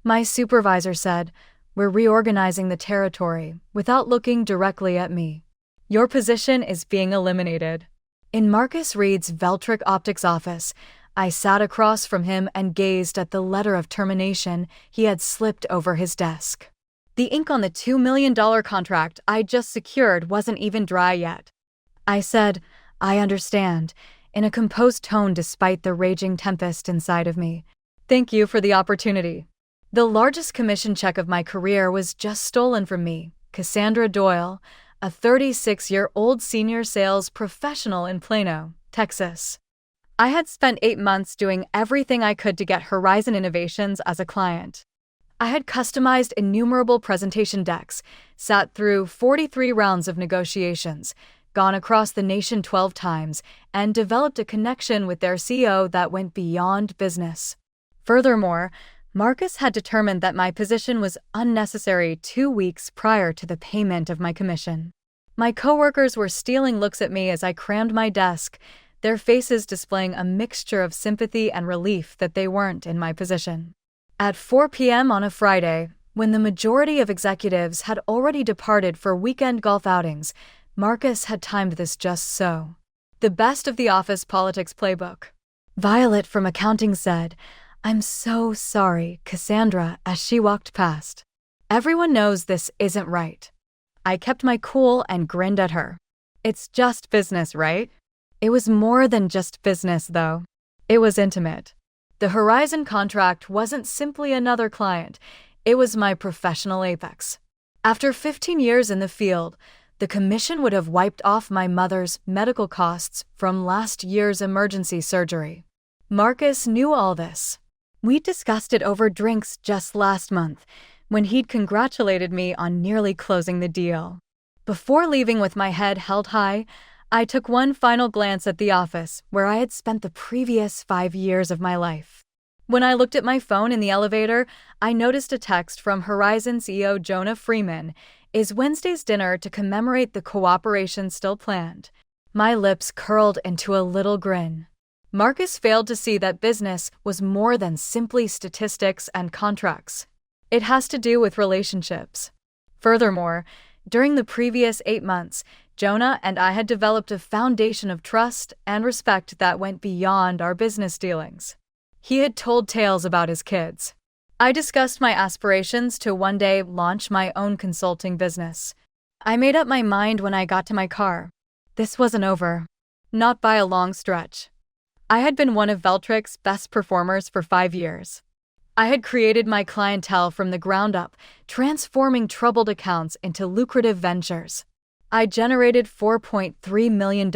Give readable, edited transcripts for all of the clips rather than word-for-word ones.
My supervisor said, "We're reorganizing the territory," without looking directly at me. "Your position is being eliminated." In Marcus Reed's Veltric Optics office, I sat across from him and gazed at the letter of termination he had slipped over his desk. The ink on the $2 million contract I'd just secured wasn't even dry yet. I said, "I understand," in a composed tone despite the raging tempest inside of me. "Thank you for the opportunity." The largest commission check of my career was just stolen from me, Cassandra Doyle, a 36-year-old senior sales professional in Plano, Texas. I had spent 8 months doing everything I could to get Horizon Innovations as a client. I had customized innumerable presentation decks, sat through 43 rounds of negotiations, gone across the nation 12 times, and developed a connection with their CEO that went beyond business. Furthermore, Marcus had determined that my position was unnecessary 2 weeks prior to the payment of my commission. My coworkers were stealing looks at me as I crammed my desk, their faces displaying a mixture of sympathy and relief that they weren't in my position. At 4 p.m. on a Friday, when the majority of executives had already departed for weekend golf outings, Marcus had timed this just so. The best of the office politics playbook. Violet from accounting said, "I'm so sorry, Cassandra," as she walked past. "Everyone knows this isn't right." I kept my cool and grinned at her. "It's just business, right?" It was more than just business, though. It was intimate. The Horizon contract wasn't simply another client, it was my professional apex. After 15 years in the field, the commission would have wiped off my mother's medical costs from last year's emergency surgery. Marcus knew all this. We discussed it over drinks just last month, when he'd congratulated me on nearly closing the deal. Before leaving with my head held high, I took one final glance at the office where I had spent the previous 5 years of my life. When I looked at my phone in the elevator, I noticed a text from Horizon CEO Jonah Freeman. "Is Wednesday's dinner to commemorate the cooperation still planned?" My lips curled into a little grin. Marcus failed to see that business was more than simply statistics and contracts. It has to do with relationships. Furthermore, during the previous 8 months, Jonah and I had developed a foundation of trust and respect that went beyond our business dealings. He had told tales about his kids. I discussed my aspirations to one day launch my own consulting business. I made up my mind when I got to my car. This wasn't over. Not by a long stretch. I had been one of Veltric's best performers for 5 years. I had created my clientele from the ground up, transforming troubled accounts into lucrative ventures. I generated $4.3 million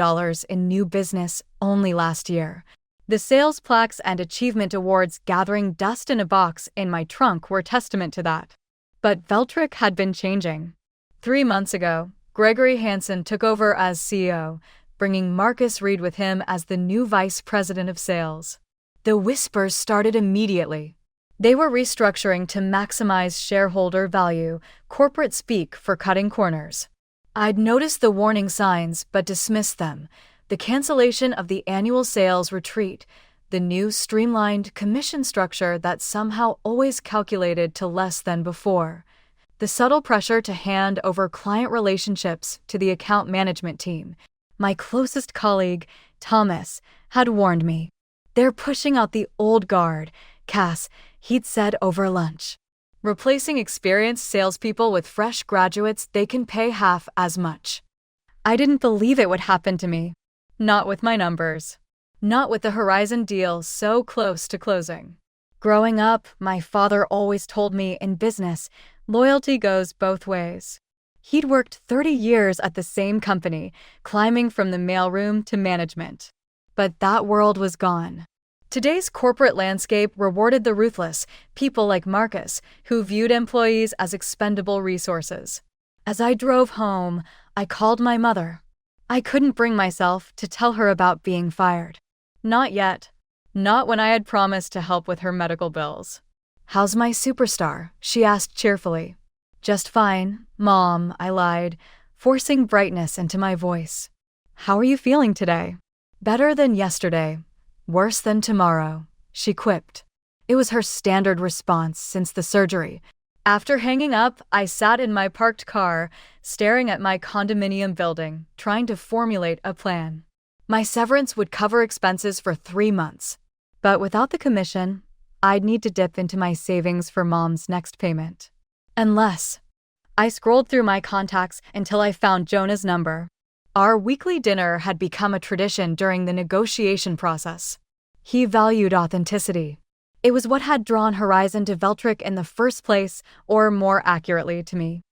in new business only last year. The sales plaques and achievement awards gathering dust in a box in my trunk were testament to that. But Veltric had been changing. 3 months ago, Gregory Hansen took over as CEO, bringing Marcus Reed with him as the new vice president of sales. The whispers started immediately. They were restructuring to maximize shareholder value, corporate speak for cutting corners. I'd noticed the warning signs but dismissed them. The cancellation of the annual sales retreat, the new streamlined commission structure that somehow always calculated to less than before, the subtle pressure to hand over client relationships to the account management team. My closest colleague, Thomas, had warned me. "They're pushing out the old guard, Cass," he'd said over lunch. "Replacing experienced salespeople with fresh graduates they can pay half as much." I didn't believe it would happen to me. Not with my numbers. Not with the Horizon deal so close to closing. Growing up, my father always told me in business, loyalty goes both ways. He'd worked 30 years at the same company, climbing from the mailroom to management. But that world was gone. Today's corporate landscape rewarded the ruthless, people like Marcus, who viewed employees as expendable resources. As I drove home, I called my mother. I couldn't bring myself to tell her about being fired. Not yet. Not when I had promised to help with her medical bills. "How's my superstar?" she asked cheerfully. "Just fine, Mom," I lied, forcing brightness into my voice. "How are you feeling today?" "Better than yesterday. Worse than tomorrow," she quipped. It was her standard response since the surgery. After hanging up, I sat in my parked car, staring at my condominium building, trying to formulate a plan. My severance would cover expenses for 3 months. But without the commission, I'd need to dip into my savings for Mom's next payment. Unless I scrolled through my contacts until I found Jonah's number. Our weekly dinner had become a tradition during the negotiation process. He valued authenticity. It was what had drawn Horizon to Veltric in the first place, or more accurately to me.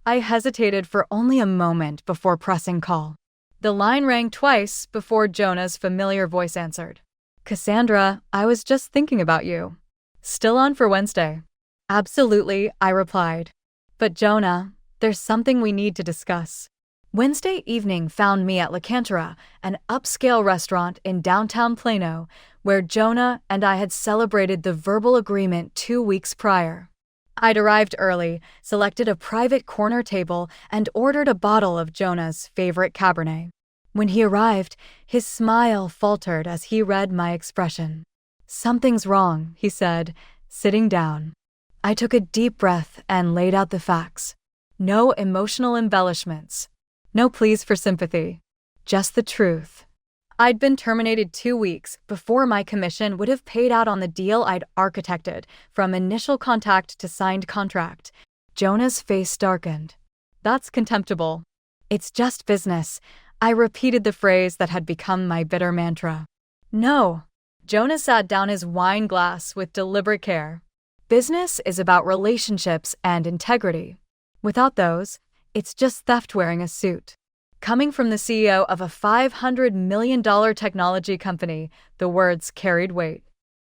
I hesitated for only a moment before pressing call. The line rang twice before Jonah's familiar voice answered. "Cassandra, I was just thinking about you. Still on for Wednesday?" "Absolutely," I replied. "But Jonah, there's something we need to discuss." Wednesday evening found me at La Cantera, an upscale restaurant in downtown Plano, where Jonah and I had celebrated the verbal agreement 2 weeks prior. I'd arrived early, selected a private corner table, and ordered a bottle of Jonah's favorite Cabernet. When he arrived, his smile faltered as he read my expression. "Something's wrong," he said, sitting down. I took a deep breath and laid out the facts. No emotional embellishments. No pleas for sympathy. Just the truth. I'd been terminated 2 weeks before my commission would have paid out on the deal I'd architected, from initial contact to signed contract. Jonah's face darkened. "That's contemptible." "It's just business." I repeated the phrase that had become my bitter mantra. "No." Jonah sat down his wine glass with deliberate care. "Business is about relationships and integrity. Without those, it's just theft wearing a suit." Coming from the CEO of a $500 million technology company, the words carried weight.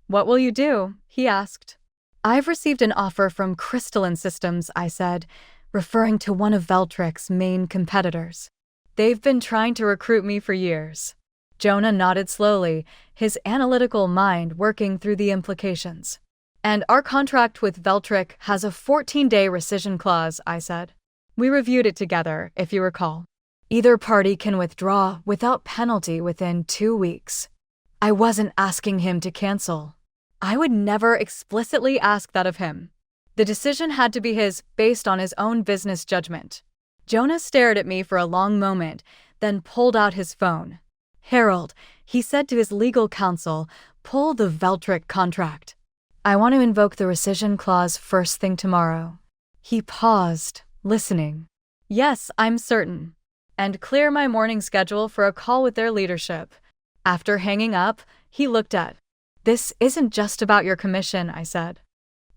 "What will you do?" he asked. "I've received an offer from Crystalline Systems," I said, referring to one of Veltric's main competitors. "They've been trying to recruit me for years." Jonah nodded slowly, his analytical mind working through the implications. "And our contract with Veltric has a 14-day rescission clause," I said. "We reviewed it together, if you recall. Either party can withdraw without penalty within 2 weeks. I wasn't asking him to cancel. I would never explicitly ask that of him. The decision had to be his based on his own business judgment. Jonah stared at me for a long moment, then pulled out his phone. "Harold," he said to his legal counsel, "pull the Veltric contract. I want to invoke the rescission clause first thing tomorrow." He paused, listening. "Yes, I'm certain. And clear my morning schedule for a call with their leadership." After hanging up, he looked at. "This isn't just about your commission," I said.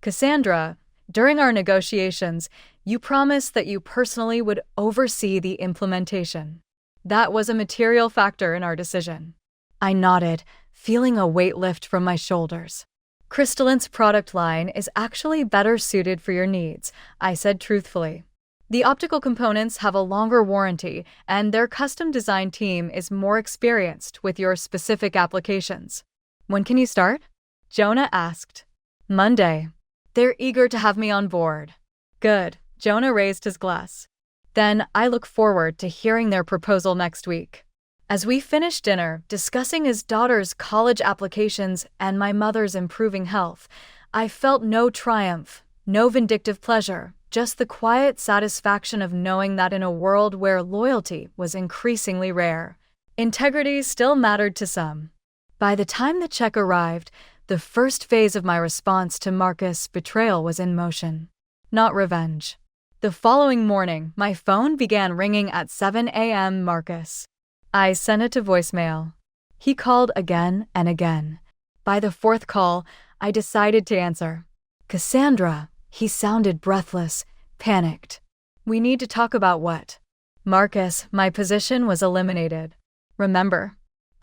"Cassandra, during our negotiations, you promised that you personally would oversee the implementation. That was a material factor in our decision." I nodded, feeling a weight lift from my shoulders. "Crystalline's product line is actually better suited for your needs," I said truthfully. "The optical components have a longer warranty, and their custom design team is more experienced with your specific applications." "When can you start?" Jonah asked. "Monday. They're eager to have me on board." "Good." Jonah raised his glass. "Then I look forward to hearing their proposal next week." As we finished dinner, discussing his daughter's college applications and my mother's improving health, I felt no triumph, no vindictive pleasure, just the quiet satisfaction of knowing that in a world where loyalty was increasingly rare, integrity still mattered to some. By the time the check arrived, the first phase of my response to Marcus' betrayal was in motion. Not revenge. The following morning, my phone began ringing at 7 a.m. Marcus. I sent it to voicemail. He called again and again. By the 4th call, I decided to answer. "Cassandra," he sounded breathless, panicked. "We need to talk about what?" "Marcus, my position was eliminated. Remember?"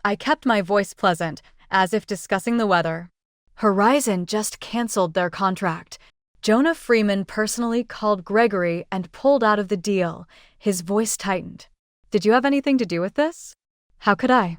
I kept my voice pleasant, as if discussing the weather. "Horizon just canceled their contract." Jonah Freeman personally called Gregory and pulled out of the deal. His voice tightened. "Did you have anything to do with this?" "How could I?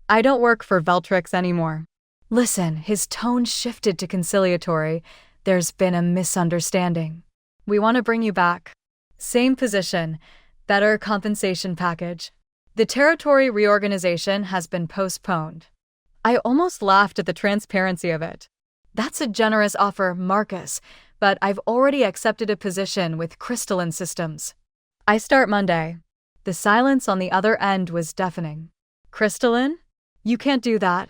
I don't work for Veltrix anymore." "Listen," his tone shifted to conciliatory. "There's been a misunderstanding. We want to bring you back. Same position, better compensation package. The territory reorganization has been postponed." I almost laughed at the transparency of it. That's a generous offer, Marcus, but I've already accepted a position with Crystalline Systems. I start Monday. The silence on the other end was deafening. Crystalline? You can't do that.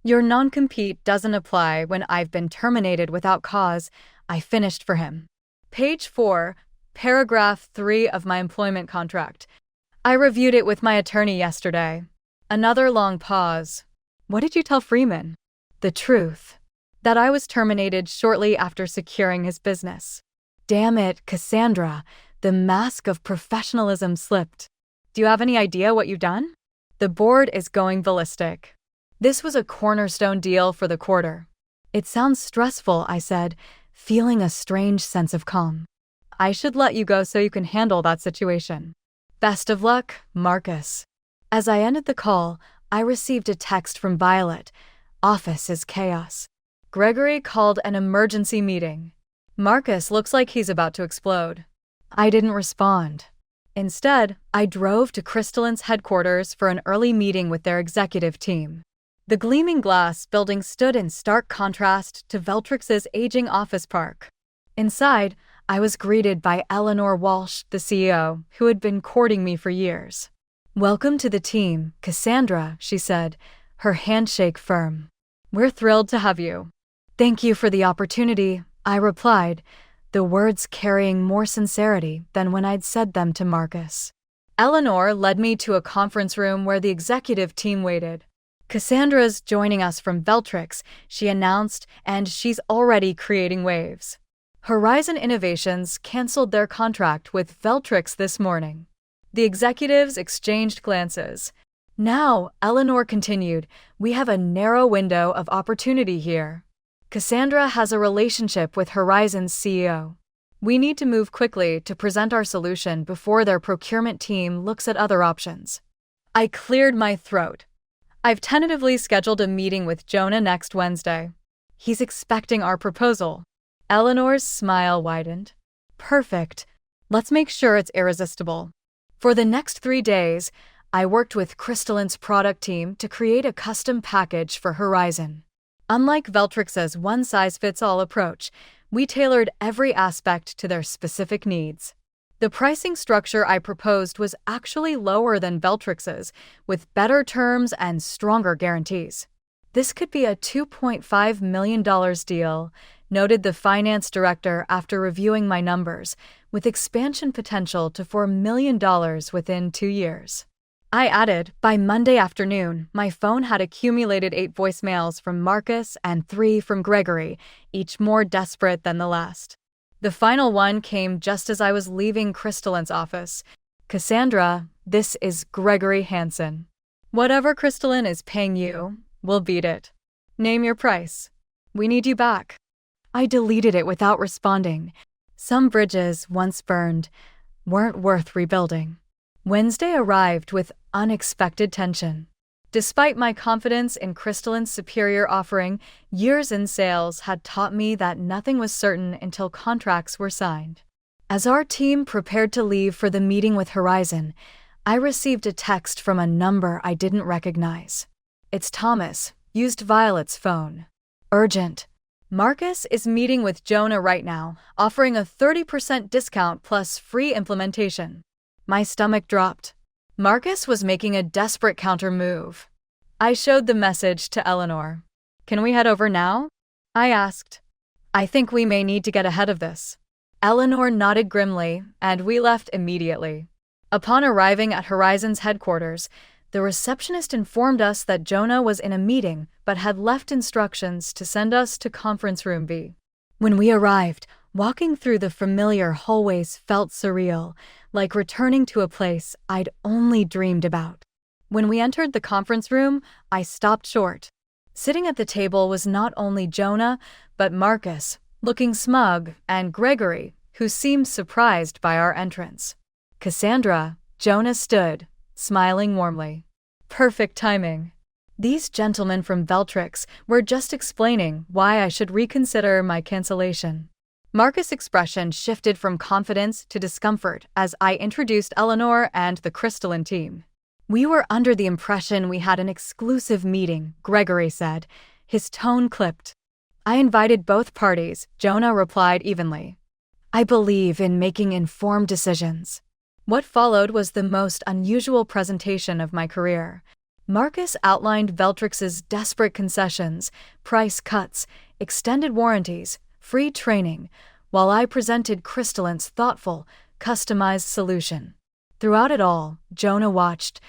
Your non-compete doesn't apply when I've been terminated without cause. I finished for him. Page 4, paragraph 3 of my employment contract. I reviewed it with my attorney yesterday. Another long pause. What did you tell Freeman? The truth. That I was terminated shortly after securing his business. Damn it, Cassandra. The mask of professionalism slipped. Do you have any idea what you've done? The board is going ballistic. This was a cornerstone deal for the quarter. It sounds stressful, I said, feeling a strange sense of calm. I should let you go so you can handle that situation. Best of luck, Marcus. As I ended the call, I received a text from Violet. Office is chaos. Gregory called an emergency meeting. Marcus looks like he's about to explode. I didn't respond. Instead, I drove to Crystalline's headquarters for an early meeting with their executive team. The gleaming glass building stood in stark contrast to Veltrix's aging office park. Inside, I was greeted by Eleanor Walsh, the CEO, who had been courting me for years. Welcome to the team, Cassandra, she said, her handshake firm. We're thrilled to have you. Thank you for the opportunity, I replied, the words carrying more sincerity than when I'd said them to Marcus. Eleanor led me to a conference room where the executive team waited. Cassandra's joining us from Veltrix, she announced, and she's already creating waves. Horizon Innovations canceled their contract with Veltrix this morning. The executives exchanged glances. Now, Eleanor continued, we have a narrow window of opportunity here. Cassandra has a relationship with Horizon's CEO. We need to move quickly to present our solution before their procurement team looks at other options. I cleared my throat. I've tentatively scheduled a meeting with Jonah next Wednesday. He's expecting our proposal. Eleanor's smile widened. Perfect. Let's make sure it's irresistible. For the next 3 days, I worked with Crystalline's product team to create a custom package for Horizon. Unlike Veltrix's one-size-fits-all approach, we tailored every aspect to their specific needs. The pricing structure I proposed was actually lower than Veltrix's, with better terms and stronger guarantees. This could be a $2.5 million deal, noted the finance director after reviewing my numbers, with expansion potential to $4 million within 2 years. I added, by Monday afternoon, my phone had accumulated 8 voicemails from Marcus and 3 from Gregory, each more desperate than the last. The final one came just as I was leaving Crystalline's office. Cassandra, this is Gregory Hansen. Whatever Crystalline is paying you, we'll beat it. Name your price. We need you back. I deleted it without responding. Some bridges, once burned, weren't worth rebuilding. Wednesday arrived with unexpected tension. Despite my confidence in Crystalline's superior offering, years in sales had taught me that nothing was certain until contracts were signed. As our team prepared to leave for the meeting with Horizon, I received a text from a number I didn't recognize. It's Thomas, used Violet's phone. Urgent. Marcus is meeting with Jonah right now, offering a 30% discount plus free implementation. My stomach dropped. Marcus was making a desperate counter move. I showed the message to Eleanor. Can we head over now? I asked. I think we may need to get ahead of this. Eleanor nodded grimly, and we left immediately. Upon arriving at Horizon's headquarters, the receptionist informed us that Jonah was in a meeting but had left instructions to send us to conference room B. When we arrived, walking through the familiar hallways felt surreal, like returning to a place I'd only dreamed about. When we entered the conference room, I stopped short. Sitting at the table was not only Jonah, but Marcus, looking smug, and Gregory, who seemed surprised by our entrance. Cassandra, Jonah stood, smiling warmly. Perfect timing. These gentlemen from Veltrix were just explaining why I should reconsider my cancellation. Marcus' expression shifted from confidence to discomfort as I introduced Eleanor and the Crystalline team. We were under the impression we had an exclusive meeting, Gregory said, his tone clipped. I invited both parties, Jonah replied evenly. I believe in making informed decisions. What followed was the most unusual presentation of my career. Marcus outlined Veltrix's desperate concessions, price cuts, extended warranties, free training, while I presented Crystalline's thoughtful, customized solution. Throughout it all, Jonah watched,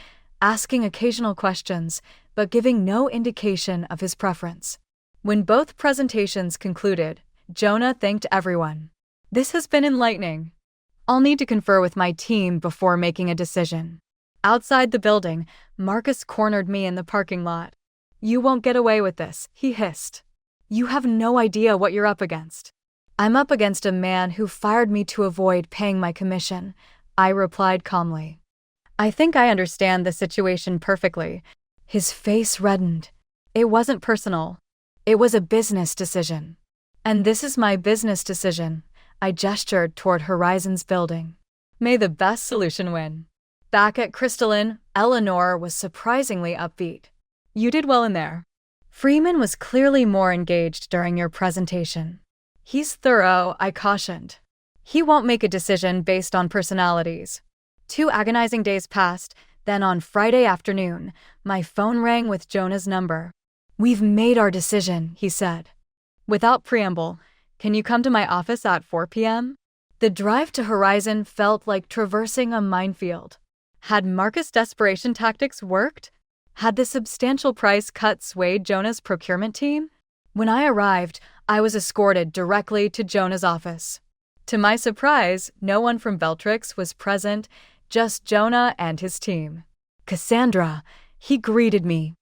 asking occasional questions, but giving no indication of his preference. When both presentations concluded, Jonah thanked everyone. This has been enlightening. I'll need to confer with my team before making a decision. Outside the building, Marcus cornered me in the parking lot. You won't get away with this, he hissed. You have no idea what you're up against. I'm up against a man who fired me to avoid paying my commission, I replied calmly. I think I understand the situation perfectly. His face reddened. It wasn't personal. It was a business decision. And this is my business decision. I gestured toward Horizon's building. May the best solution win. Back at Crystalline, Eleanor was surprisingly upbeat. You did well in there. Freeman was clearly more engaged during your presentation. He's thorough, I cautioned. He won't make a decision based on personalities. 2 agonizing days passed, then on Friday afternoon, my phone rang with Jonah's number. We've made our decision, he said. Without preamble, can you come to my office at 4 p.m.? The drive to Horizon felt like traversing a minefield. Had Marcus' desperation tactics worked? Had the substantial price cut swayed Jonah's procurement team? When I arrived, I was escorted directly to Jonah's office. To my surprise, no one from Veltrix was present, just Jonah and his team. Cassandra, he greeted me.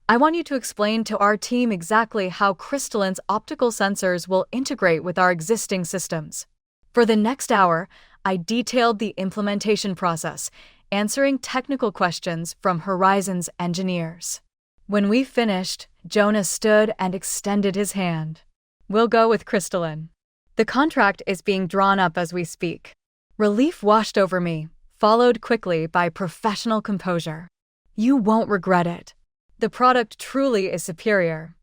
I want you to explain to our team exactly how Crystalline's optical sensors will integrate with our existing systems. For the next hour, I detailed the implementation process, answering technical questions from Horizon's engineers. When we finished, Jonah stood and extended his hand. We'll go with Crystalline. The contract is being drawn up as we speak. Relief washed over me, followed quickly by professional composure. You won't regret it. The product truly is superior.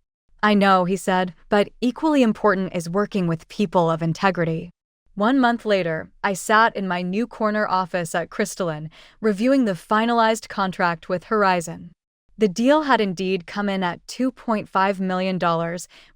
I know, he said, but equally important is working with people of integrity. 1 month later, I sat in my new corner office at Crystalline, reviewing the finalized contract with Horizon. The deal had indeed come in at $2.5 million,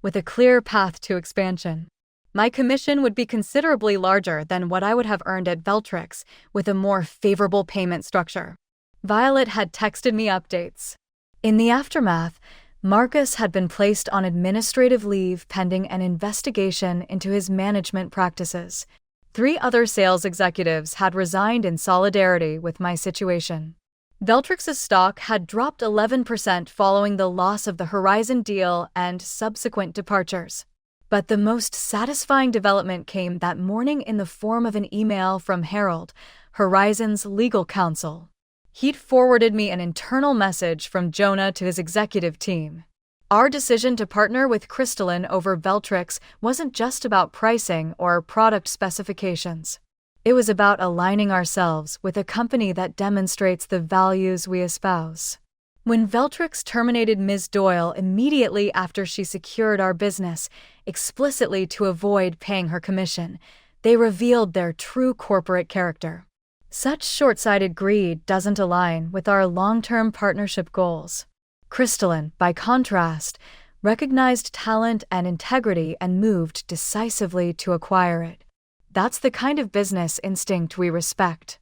with a clear path to expansion. My commission would be considerably larger than what I would have earned at Veltrix, with a more favorable payment structure. Violet had texted me updates. In the aftermath, Marcus had been placed on administrative leave pending an investigation into his management practices. 3 other sales executives had resigned in solidarity with my situation. Veltrix's stock had dropped 11% following the loss of the Horizon deal and subsequent departures. But the most satisfying development came that morning in the form of an email from Harold, Horizon's legal counsel. He'd forwarded me an internal message from Jonah to his executive team. Our decision to partner with Crystalline over Veltrix wasn't just about pricing or product specifications. It was about aligning ourselves with a company that demonstrates the values we espouse. When Veltrix terminated Ms. Doyle immediately after she secured our business, explicitly to avoid paying her commission, they revealed their true corporate character. Such short-sighted greed doesn't align with our long-term partnership goals. Crystalline, by contrast, recognized talent and integrity and moved decisively to acquire it. That's the kind of business instinct we respect.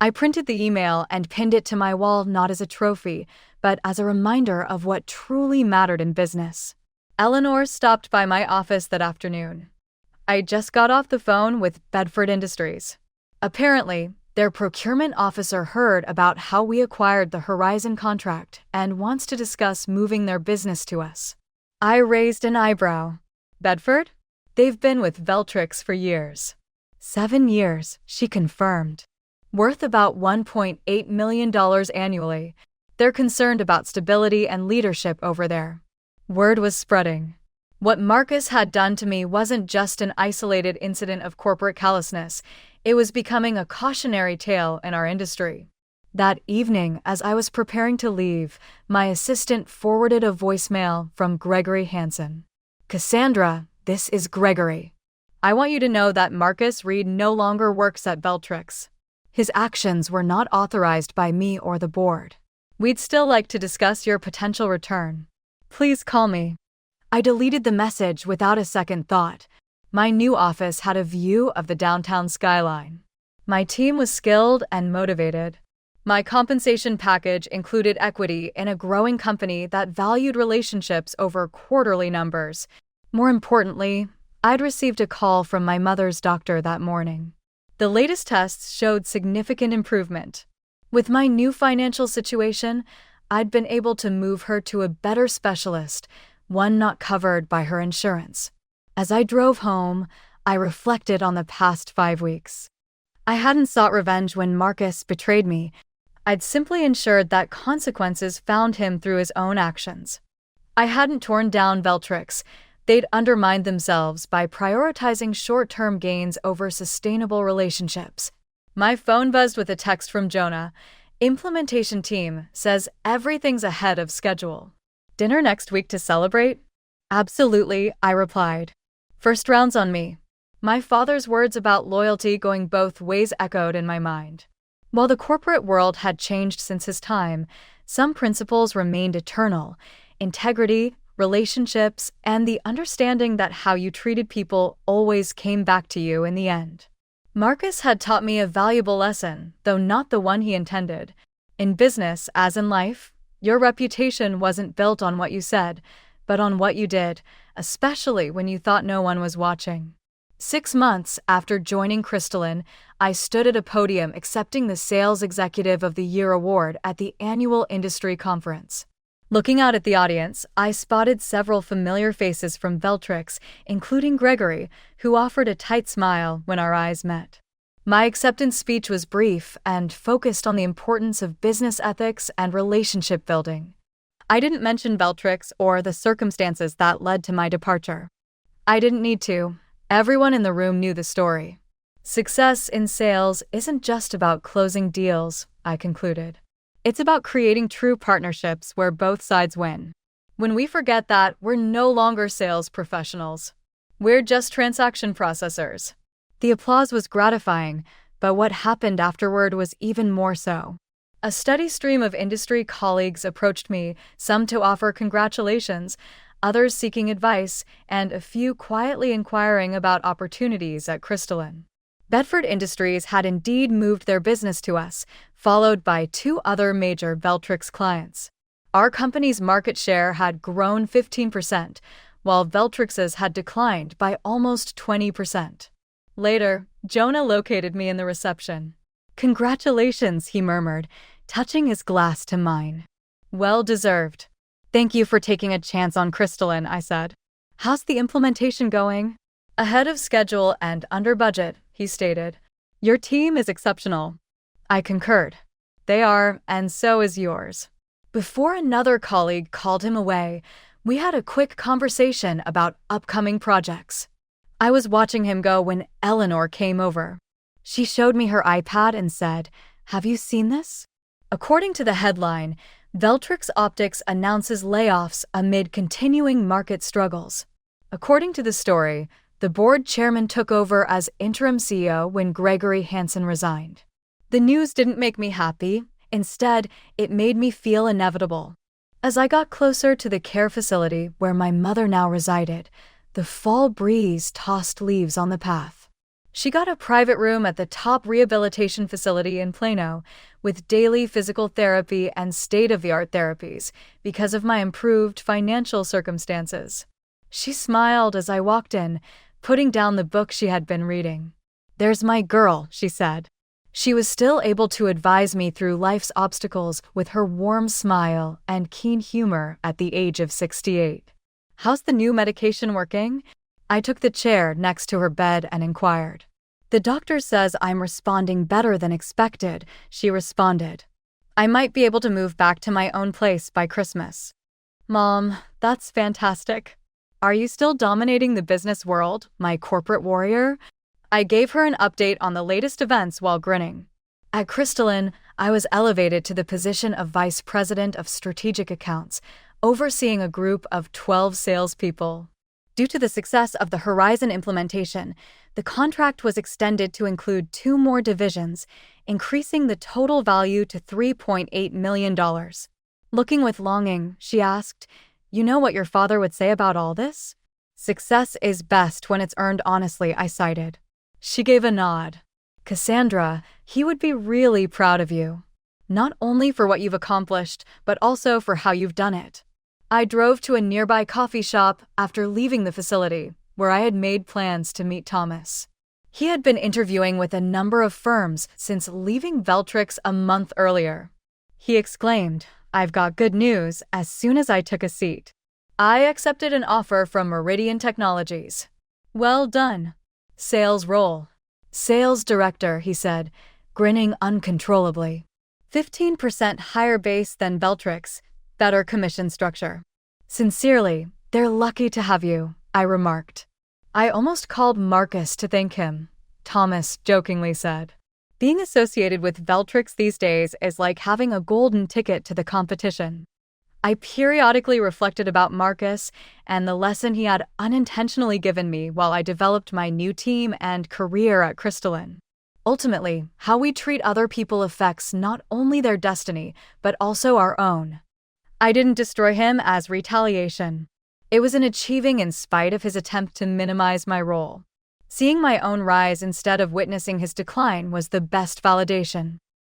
I printed the email and pinned it to my wall not as a trophy, but as a reminder of what truly mattered in business. Eleanor stopped by my office that afternoon. I just got off the phone with Bedford Industries. Apparently, their procurement officer heard about how we acquired the Horizon contract and wants to discuss moving their business to us. I raised an eyebrow. Bedford? They've been with Veltrix for years. 7 years, she confirmed. Worth about $1.8 million annually. They're concerned about stability and leadership over there. Word was spreading. What Marcus had done to me wasn't just an isolated incident of corporate callousness. It was becoming a cautionary tale in our industry. That evening, as I was preparing to leave, my assistant forwarded a voicemail from Gregory Hansen. Cassandra, this is Gregory. I want you to know that Marcus Reed no longer works at Veltrix. His actions were not authorized by me or the board. We'd still like to discuss your potential return. Please call me. I deleted the message without a second thought. My new office had a view of the downtown skyline. My team was skilled and motivated. My compensation package included equity in a growing company that valued relationships over quarterly numbers. More importantly, I'd received a call from my mother's doctor that morning. The latest tests showed significant improvement. With my new financial situation, I'd been able to move her to a better specialist, one not covered by her insurance. As I drove home, I reflected on the past 5 weeks. I hadn't sought revenge when Marcus betrayed me. I'd simply ensured that consequences found him through his own actions. I hadn't torn down Veltrix. They'd undermined themselves by prioritizing short-term gains over sustainable relationships. My phone buzzed with a text from Jonah. Implementation team says everything's ahead of schedule. Dinner next week to celebrate? Absolutely, I replied. First round's on me. My father's words about loyalty going both ways echoed in my mind. While the corporate world had changed since his time, some principles remained eternal: integrity, relationships, and the understanding that how you treated people always came back to you in the end. Marcus had taught me a valuable lesson, though not the one he intended. In business, as in life, your reputation wasn't built on what you said, but on what you did, especially when you thought no one was watching. 6 months after joining Crystalline, I stood at a podium accepting the Sales Executive of the Year award at the annual industry conference. Looking out at the audience, I spotted several familiar faces from Veltrix, including Gregory, who offered a tight smile when our eyes met. My acceptance speech was brief and focused on the importance of business ethics and relationship building. I didn't mention Veltrix or the circumstances that led to my departure. I didn't need to. Everyone in the room knew the story. Success in sales isn't just about closing deals, I concluded. It's about creating true partnerships where both sides win. When we forget that, we're no longer sales professionals. We're just transaction processors. The applause was gratifying, but what happened afterward was even more so. A steady stream of industry colleagues approached me, some to offer congratulations, others seeking advice, and a few quietly inquiring about opportunities at Crystalline. Bedford Industries had indeed moved their business to us, followed by 2 other major Veltrix clients. Our company's market share had grown 15%, while Veltrix's had declined by almost 20%. Later, Jonah located me in the reception. "Congratulations," he murmured, touching his glass to mine. "Well deserved." "Thank you for taking a chance on Crystalline," I said. "How's the implementation going?" "Ahead of schedule and under budget," he stated. "Your team is exceptional." I concurred. "They are, and so is yours." Before another colleague called him away, we had a quick conversation about upcoming projects. I was watching him go when Eleanor came over. She showed me her iPad and said, "Have you seen this?" According to the headline, Veltrix Optics announces layoffs amid continuing market struggles. According to the story, the board chairman took over as interim CEO when Gregory Hansen resigned. The news didn't make me happy. Instead, it made me feel inevitable. As I got closer to the care facility where my mother now resided, the fall breeze tossed leaves on the path. She got a private room at the top rehabilitation facility in Plano, with daily physical therapy and state-of-the-art therapies because of my improved financial circumstances. She smiled as I walked in, putting down the book she had been reading. "There's my girl," she said. She was still able to advise me through life's obstacles with her warm smile and keen humor at the age of 68. "How's the new medication working?" I took the chair next to her bed and inquired. "The doctor says I'm responding better than expected," she responded. "I might be able to move back to my own place by Christmas." "Mom, that's fantastic. Are you still dominating the business world, my corporate warrior?" I gave her an update on the latest events while grinning. At Crystalline, I was elevated to the position of Vice President of Strategic Accounts, overseeing a group of 12 salespeople. Due to the success of the Horizon implementation, the contract was extended to include 2 more divisions, increasing the total value to $3.8 million. Looking with longing, she asked, "You know what your father would say about all this?" "Success is best when it's earned honestly," I cited. She gave a nod. "Cassandra, he would be really proud of you. Not only for what you've accomplished, but also for how you've done it." I drove to a nearby coffee shop after leaving the facility, where I had made plans to meet Thomas. He had been interviewing with a number of firms since leaving Veltrix a month earlier. He exclaimed, "I've got good news," as soon as I took a seat. I accepted an offer from Meridian Technologies. "Well done. Sales role." "Sales director," he said, grinning uncontrollably. 15% higher base than Veltrix, better commission structure. "Sincerely, they're lucky to have you," I remarked. "I almost called Marcus to thank him," Thomas jokingly said. "Being associated with Veltrix these days is like having a golden ticket to the competition." I periodically reflected about Marcus and the lesson he had unintentionally given me while I developed my new team and career at Crystalline. Ultimately, how we treat other people affects not only their destiny, but also our own. I didn't destroy him as retaliation. It was an achieving in spite of his attempt to minimize my role. Seeing my own rise instead of witnessing his decline was the best validation.